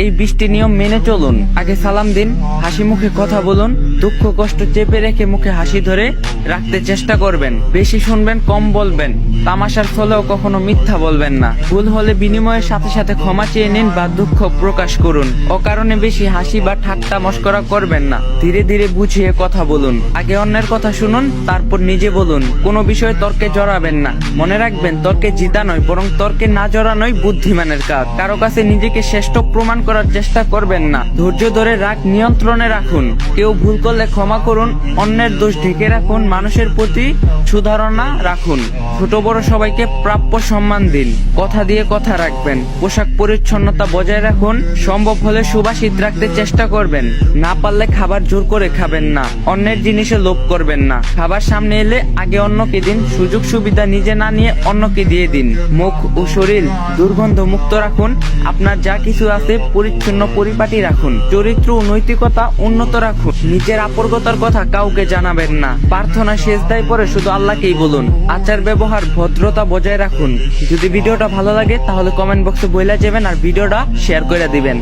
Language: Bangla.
এই 20টি নিয়ম মেনে চলুন। আগে সালাম দিন, হাসি মুখে কথা বলুন, দুঃখ কষ্ট চেপে রেখে মুখে হাসি ধরে রাখতে চেষ্টা করবেন। বেশি শুনবেন, কম বলবেন, তামাশার ছলেও কখনো মিথ্যা বলবেন না। ভুল হলে বিনিময়ের সাথে সাথে ক্ষমা চেয়ে নিন বা দুঃখ প্রকাশ করুন। অকারণে বেশি হাসি বা ঠাট্টা মস্করা করবেন না। ধীরে ধীরে বুঝিয়ে কথা বলুন। আগে অন্যের কথা শুনুন, তারপর নিজে বলুন। কোনো বিষয়ে তর্কে জড়াবেন না। মনে রাখবেন, তর্কে জিতা নয়, বরং তর্কে না জড়ানোই বুদ্ধিমানের কাজ। কারো কাছে নিজেকে শ্রেষ্ঠ প্রমাণ করার চেষ্টা করবেন না। ধৈর্য ধরে রাগ নিয়ন্ত্রণে রাখুন। কেউ ভুল করলে ক্ষমা করুন, অন্যের দোষ ঢেকে রাখুন, মানুষের প্রতি সুধারণা রাখুন। ছোট বড় সবাইকে প্রাপ্য সম্মান দিন। কথা দিয়ে কথা রাখবেন। পোশাক পরিচ্ছন্নতা বজায় রাখুন। সম্ভব হলে সুবাসিত রাখতে চেষ্টা করবেন। না পারলে খাবার জোর করে খাবেন না। অন্যের জিনিসে লোভ করবেন না। খাবার সামনে এলে আগে অন্যকে দিন। সুযোগ সুবিধা নিজে না নিয়ে অন্যকে দিয়ে দিন। মুখ ও শরীর দুর্গন্ধ মুক্ত রাখুন। আপনার যা কিছু আছে পরিচ্ছন্ন পরিপাটি রাখুন। চরিত্র ও নৈতিকতা উন্নত রাখুন। নিজের আপরগতার কথা কাউকে জানাবেন না। প্রার্থনা সেজদায় পরে শুধু আল্লাহকেই বলুন। আচার ব্যবহার ভদ্রতা বজায় রাখুন। যদি ভিডিওটা ভালো লাগে তাহলে কমেন্ট বক্সে বইলা যাবেন আর ভিডিওটা শেয়ার করে দিবেন।